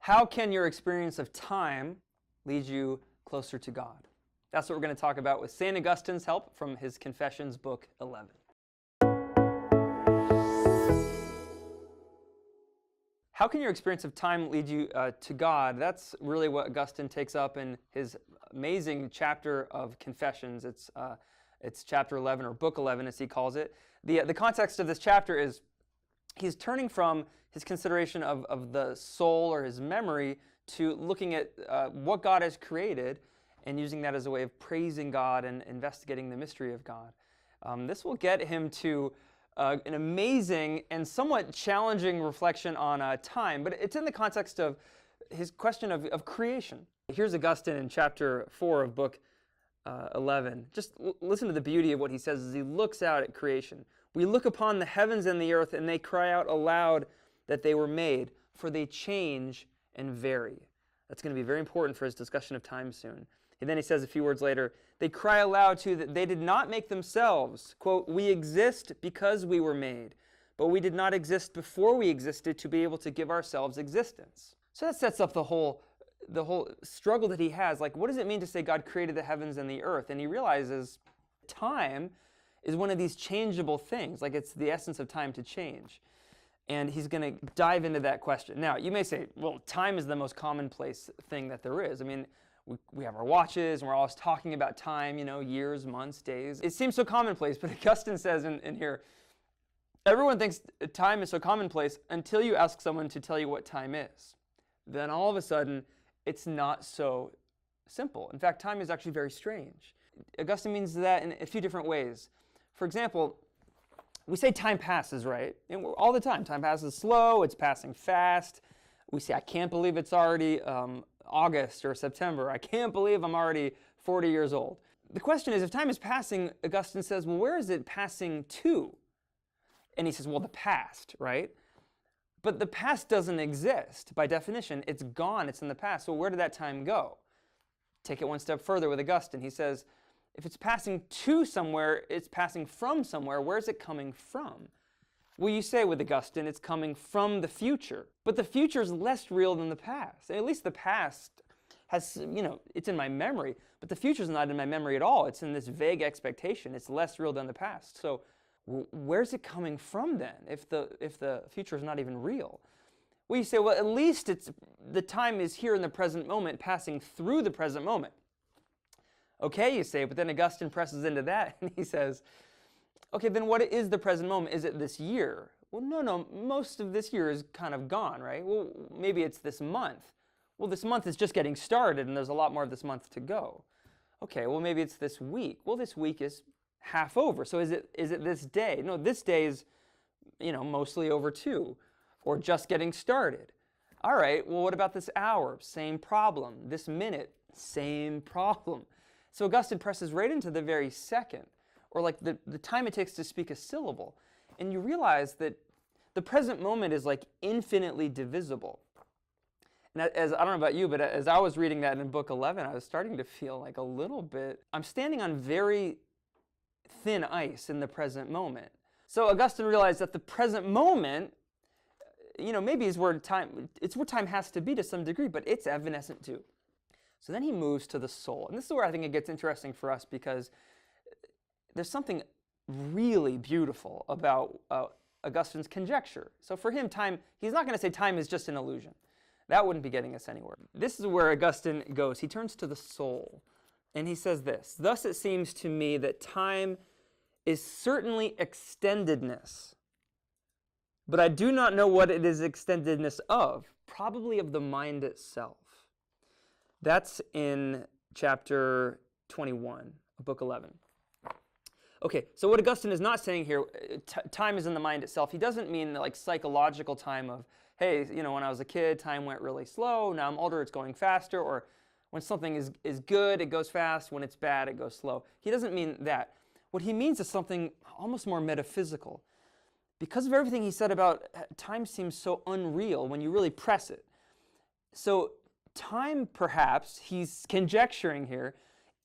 How can your experience of time lead you closer to God? That's what we're going to talk about with Saint Augustine's help from his Confessions, Book 11. How can your experience of time lead you to God? That's really what Augustine takes up in his amazing chapter of Confessions. It's chapter 11, or Book 11 as he calls it. The context of this chapter is he's turning from his consideration of the soul or his memory to looking at what God has created and using that as a way of praising God and investigating the mystery of God. This will get him to an amazing and somewhat challenging reflection on time, but it's in the context of his question of creation. Here's Augustine in chapter 4 of Book 11. Just listen to the beauty of what he says as he looks out at creation. We look upon the heavens and the earth, and they cry out aloud that they were made, for they change and vary. That's going to be very important for his discussion of time soon. And then he says a few words later, they cry aloud too that they did not make themselves. Quote, we exist because we were made, but we did not exist before we existed to be able to give ourselves existence. So that sets up the whole struggle that he has. Like, what does it mean to say God created the heavens and the earth? And he realizes time is one of these changeable things. Like, it's the essence of time to change. And he's going to dive into that question. Now, you may say, well, time is the most commonplace thing that there is. I mean, we have our watches, and we're always talking about time, years, months, days. It seems so commonplace, but Augustine says in here, everyone thinks time is so commonplace until you ask someone to tell you what time is. Then all of a sudden, it's not so simple. In fact, time is actually very strange. Augustine means that in a few different ways. For example, we say time passes, right? And all the time. Time passes slow, it's passing fast. We say, I can't believe it's already August or September. I can't believe I'm already 40 years old. The question is, if time is passing, Augustine says, well, where is it passing to? And he says, well, the past, right? But the past doesn't exist by definition. It's gone. It's in the past. So where did that time go? Take it one step further with Augustine. He says, if it's passing to somewhere, it's passing from somewhere. Where is it coming from? Well, you say with Augustine, it's coming from the future. But the future is less real than the past. At least the past has, it's in my memory. But the future is not in my memory at all. It's in this vague expectation. It's less real than the past. So where's it coming from then, if the future is not even real? Well, you say, well, at least the time is here in the present moment, passing through the present moment. Okay, you say, but then Augustine presses into that, and he says, okay, then what is the present moment? Is it this year? Well, no, most of this year is kind of gone, right? Well, maybe it's this month. Well, this month is just getting started, and there's a lot more of this month to go. Okay, well, maybe it's this week. Well, this week is half over. So is it this day? No, this day is, mostly over too, or just getting started. All right, well, what about this hour? Same problem. This minute, same problem. So Augustine presses right into the very second, or like the time it takes to speak a syllable. And you realize that the present moment is like infinitely divisible. And I don't know about you, but as I was reading that in Book 11, I was starting to feel like a little bit, I'm standing on very thin ice in the present moment. So Augustine realized that the present moment, maybe is where time has to be to some degree, but it's evanescent too. So then he moves to the soul. And this is where I think it gets interesting for us, because there's something really beautiful about Augustine's conjecture. So for him, time, he's not going to say time is just an illusion. That wouldn't be getting us anywhere. This is where Augustine goes. He turns to the soul, and he says this, thus it seems to me that time is certainly extendedness, but I do not know what it is extendedness of, probably of the mind itself. That's in chapter 21 of Book 11. Okay, so what Augustine is not saying here, time is in the mind itself. He doesn't mean like psychological time of, hey, when I was a kid, time went really slow. Now I'm older, it's going faster. Or when something is good, it goes fast. When it's bad, it goes slow. He doesn't mean that. What he means is something almost more metaphysical. Because of everything he said about time seems so unreal when you really press it. So time, perhaps, he's conjecturing here,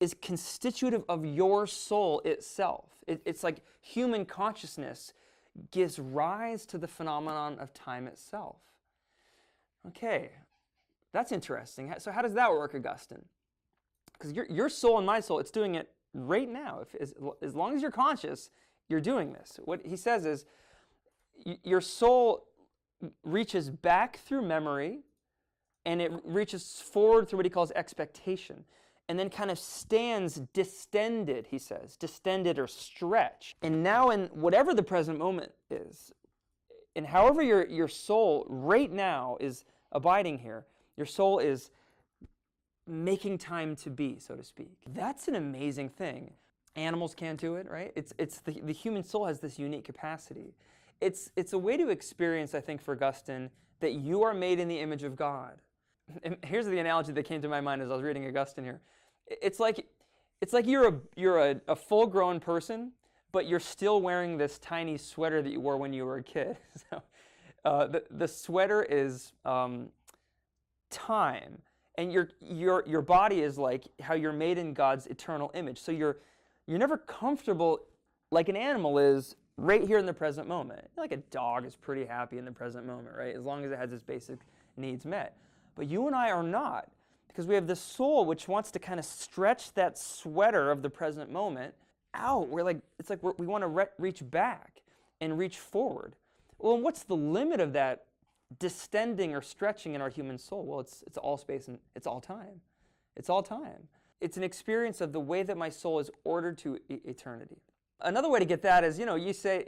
is constitutive of your soul itself. It's like human consciousness gives rise to the phenomenon of time itself. Okay, That's interesting. So how does that work, Augustine? Because your soul and my soul, it's doing it right now. As long as you're conscious, you're doing this. What he says is, your soul reaches back through memory, and it reaches forward through what he calls expectation, and then kind of stands distended, he says, distended or stretched. And now in whatever the present moment is, and however your soul right now is abiding here, your soul is making time to be, so to speak. That's an amazing thing. Animals can't do it, right? It's the human soul has this unique capacity. It's a way to experience, I think, for Augustine, that you are made in the image of God. And here's the analogy that came to my mind as I was reading Augustine here. It's like you're a full-grown person, but you're still wearing this tiny sweater that you wore when you were a kid. So the sweater is time. And your body is like how you're made in God's eternal image. So you're never comfortable like an animal is right here in the present moment. Like a dog is pretty happy in the present moment, right? As long as it has its basic needs met. But you and I are not, because we have this soul which wants to kind of stretch that sweater of the present moment out. We want to reach back and reach forward. Well, and what's the limit of that distending or stretching in our human soul? Well, it's all space and it's all time. It's all time. It's an experience of the way that my soul is ordered to eternity. Another way to get that is,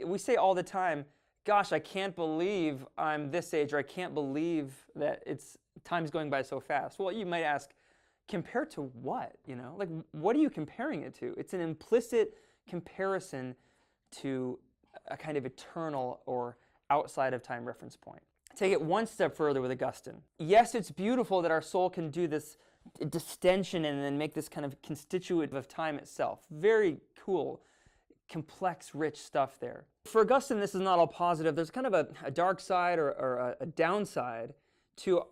we say all the time, gosh, I can't believe I'm this age, or I can't believe that time's going by so fast. Well, you might ask, compared to what? Like, what are you comparing it to? It's an implicit comparison to a kind of eternal or outside of time reference point. Take it one step further with Augustine. Yes, it's beautiful that our soul can do this distension and then make this kind of constituent of time itself. Very cool, complex, rich stuff there. For Augustine, this is not all positive. There's kind of a dark side or a downside to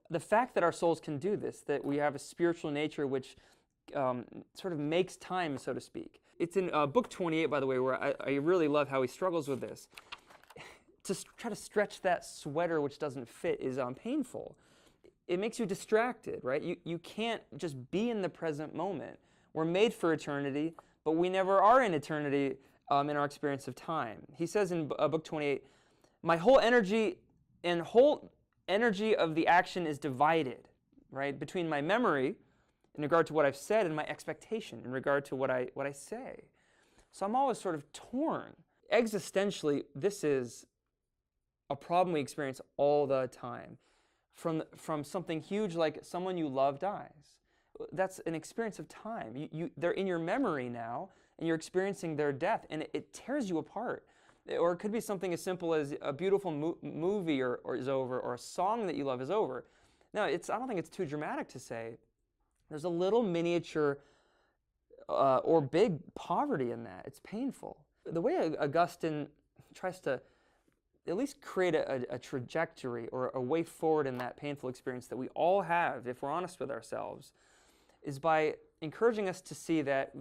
the fact that our souls can do this, that we have a spiritual nature which sort of makes time, so to speak. It's in book 28, by the way, where I really love how he struggles with this. To try to stretch that sweater which doesn't fit is painful. It makes you distracted, right? You can't just be in the present moment. We're made for eternity, but we never are in eternity in our experience of time. He says in book 28, my whole energy of the action is divided, right, between my memory in regard to what I've said and my expectation in regard to what I say. So I'm always sort of torn. Existentially, this is a problem we experience all the time. From something huge like someone you love dies. That's an experience of time. They're in your memory now, and you're experiencing their death, and it tears you apart. Or it could be something as simple as a beautiful movie or is over, or a song that you love is over. Now, I don't think it's too dramatic to say there's a little miniature or big poverty in that. It's painful. The way Augustine tries to at least create a trajectory or a way forward in that painful experience that we all have, if we're honest with ourselves, is by encouraging us to see that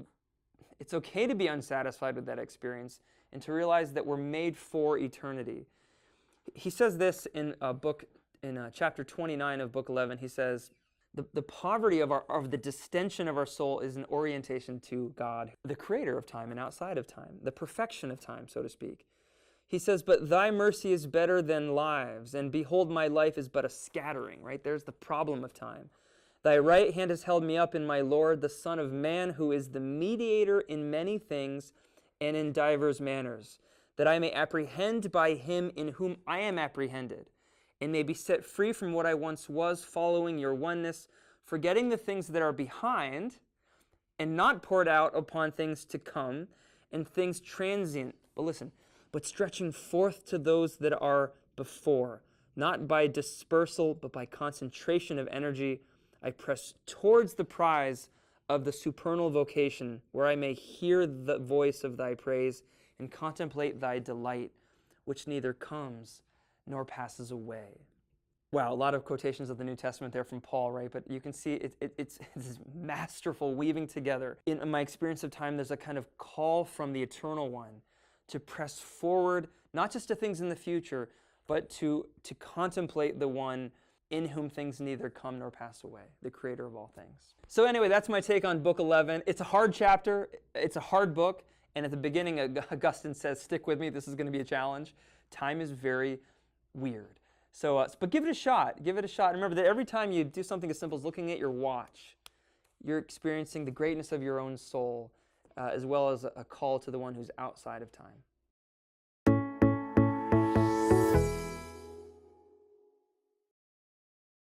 it's okay to be unsatisfied with that experience and to realize that we're made for eternity. He says this in chapter 29 of book 11. He says, the poverty of the distension of our soul is an orientation to God, the creator of time and outside of time, the perfection of time, so to speak. He says, but thy mercy is better than lives, and behold, my life is but a scattering, right? There's the problem of time. Thy right hand has held me up in my Lord, the Son of Man, who is the mediator in many things and in divers manners, that I may apprehend by him in whom I am apprehended, and may be set free from what I once was, following your oneness, forgetting the things that are behind, and not poured out upon things to come, and things transient. But listen, but stretching forth to those that are before, not by dispersal, but by concentration of energy, I press towards the prize of the supernal vocation, where I may hear the voice of thy praise and contemplate thy delight, which neither comes nor passes away. Wow, a lot of quotations of the New Testament there from Paul, right? But you can see it's this masterful weaving together. In my experience of time, there's a kind of call from the Eternal One to press forward, not just to things in the future, but to contemplate the one in whom things neither come nor pass away, the creator of all things. So anyway, that's my take on book 11. It's a hard chapter. It's a hard book. And at the beginning, Augustine says, stick with me. This is going to be a challenge. Time is very weird. So, but give it a shot. Give it a shot. Remember that every time you do something as simple as looking at your watch, you're experiencing the greatness of your own soul, as well as a call to the one who's outside of time.